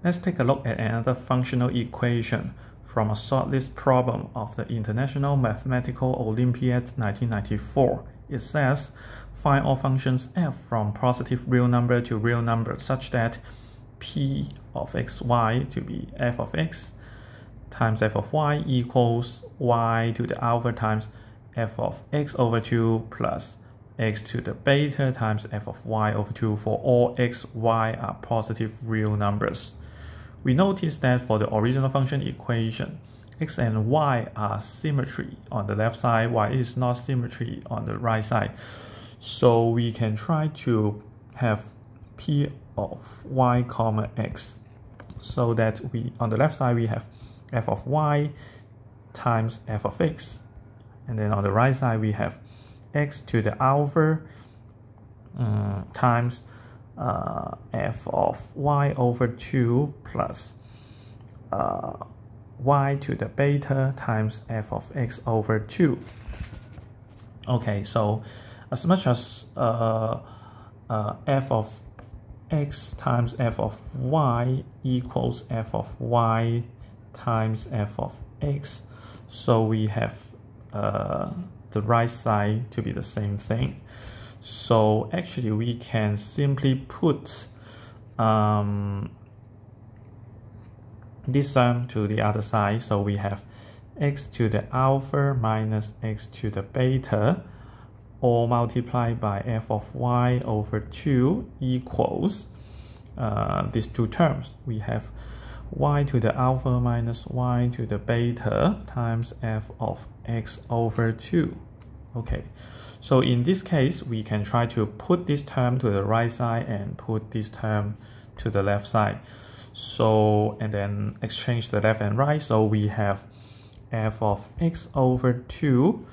Let's take a look at another functional equation from a shortlist problem of the International Mathematical Olympiad 1994. It says, find all functions f from positive real number to real number such that p of xy to be f of x times f of y equals y to the alpha times f of x over 2 plus x to the beta times f of y over 2 for all x, y are positive real numbers. We notice that for the original function equation, x and y are symmetry on the left side, y is not symmetry on the right side. So we can try to have p of y comma x, so that we on the left side we have f of y times f of x, and then on the right side we have x to the alpha times f of y over 2 plus y to the beta times f of x over 2. Okay, so as much as f of x times f of y equals f of y times f of x, so we have the right side to be the same thing. So actually we can simply put this term to the other side. So we have x to the alpha minus x to the beta, all multiplied by f of y over 2 equals these two terms. We have y to the alpha minus y to the beta times f of x over 2. Okay, so in this case, we can try to put this term to the right side and put this term to the left side. So, and then exchange the left and right. So we have f of x over 2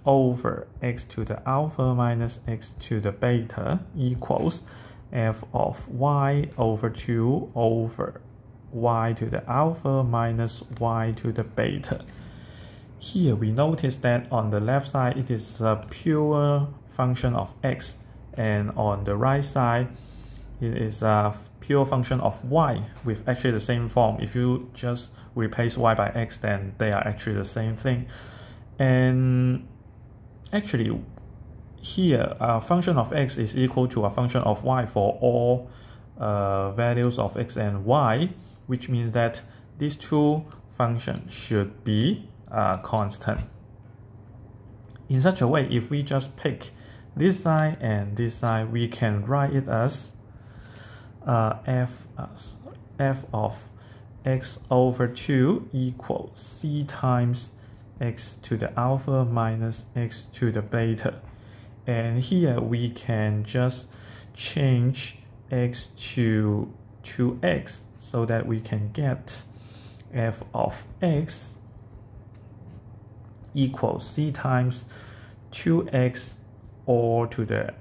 over x to the alpha minus x to the beta equals f of y over 2 over y to the alpha minus y to the beta. Here we notice that on the left side it is a pure function of x, and on the right side it is a pure function of y with actually the same form. If you just replace y by x, then they are actually the same thing. And actually here a function of x is equal to a function of y for all values of x and y, which means that these two functions should be constant. In such a way, if we just pick this side and this side, we can write it as f of x over 2 equals c times x to the alpha minus x to the beta. And here we can just change x to 2x so that we can get f of x equals c times 2x all to the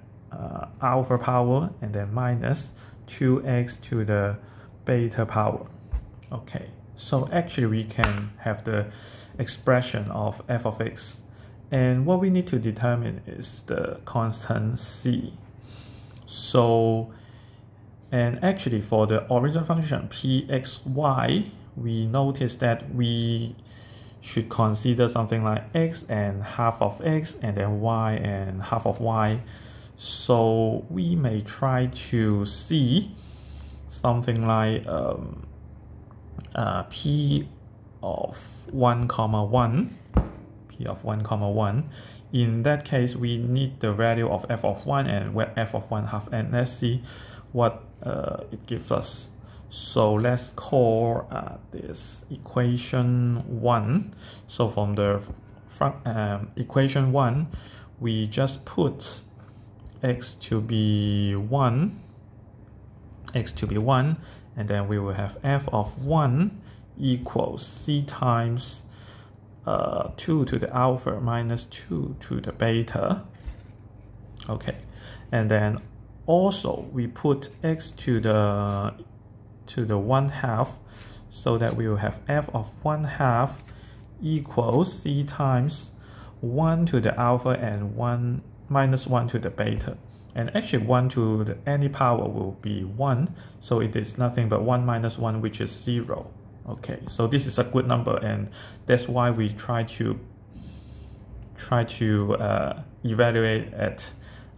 alpha power and then minus 2x to the beta power. Okay, so actually we can have the expression of f of x, and what we need to determine is the constant c. So, and actually for the original function pxy, we notice that we should consider something like x and half of x and then y and half of y. So we may try to see something like p of 1 comma 1, p of 1 comma 1. In that case, we need the value of f of 1 and f of 1 half, and let's see what it gives us. So let's call this equation 1. So from the equation 1, we just put x to be 1, and then we will have f of 1 equals c times 2 to the alpha minus 2 to the beta. Okay, and then also we put x to the 1/2, so that we will have f of 1/2 equals c times 1 to the alpha and 1 minus 1 to the beta. And actually 1 to the any power will be 1, so it is nothing but 1 minus 1, which is 0. Okay, so this is a good number, and that's why we try to evaluate at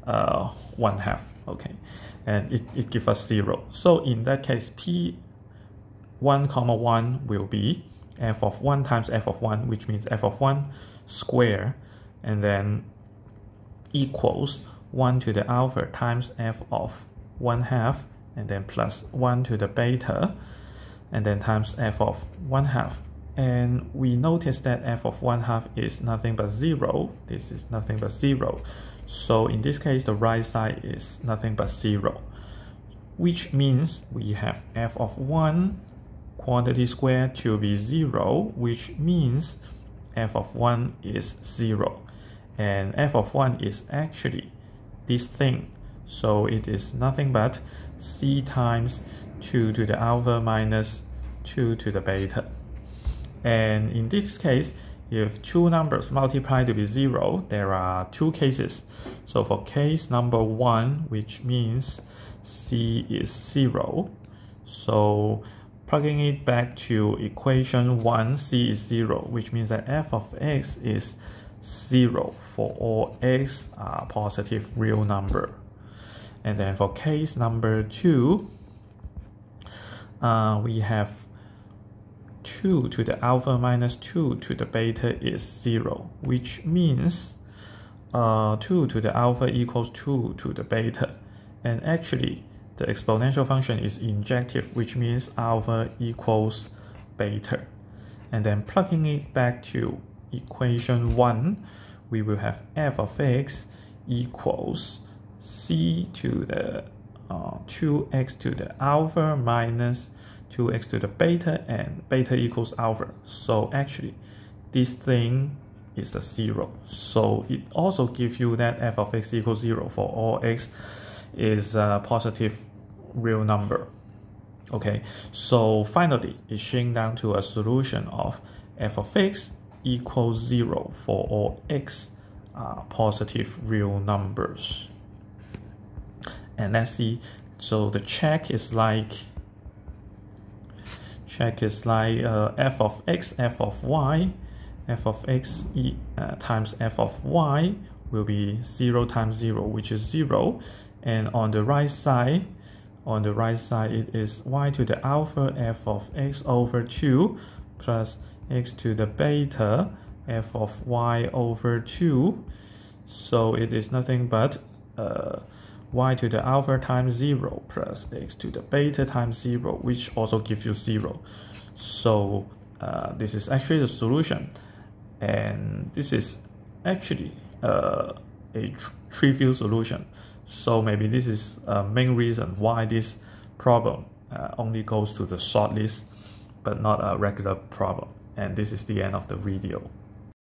1/2. Okay, and it gives us 0. So in that case, P1, 1 will be f of 1 times f of 1, which means f of 1 square, and then equals 1 to the alpha times f of 1/2, and then plus 1 to the beta, and then times f of 1/2. And we notice that f of 1/2 is nothing but 0. This is nothing but 0. So in this case, the right side is nothing but 0, which means we have f of 1 quantity square to be 0, which means f of 1 is 0. And f of 1 is actually this thing. So it is nothing but c times 2 to the alpha minus 2 to the beta. And in this case, if two numbers multiply to be 0, there are two cases. So for case number 1, which means c is 0, so plugging it back to equation 1, c is 0, which means that f of x is 0 for all x are positive real number. And then for case number 2, we have 2 to the alpha minus 2 to the beta is 0, which means 2 to the alpha equals 2 to the beta. And actually, the exponential function is injective, which means alpha equals beta. And then plugging it back to equation 1, we will have f of x equals c to the 2x to the alpha minus 2x to the beta, and beta equals alpha. So actually, this thing is a 0. So it also gives you that f of x equals 0 for all x is a positive real number. Okay, so finally, it's shrinking down to a solution of f of x equals 0 for all x positive real numbers. And let's see, so the check is like f of x, f of y, f of x times f of y will be 0 times 0, which is 0. And on the right side, it is y to the alpha f of x over 2 plus x to the beta f of y over 2. So it is nothing but y to the alpha times 0 plus x to the beta times 0, which also gives you 0. So this is actually the solution. And this is actually a trivial solution. So maybe this is a main reason why this problem only goes to the shortlist, but not a regular problem. And this is the end of the video.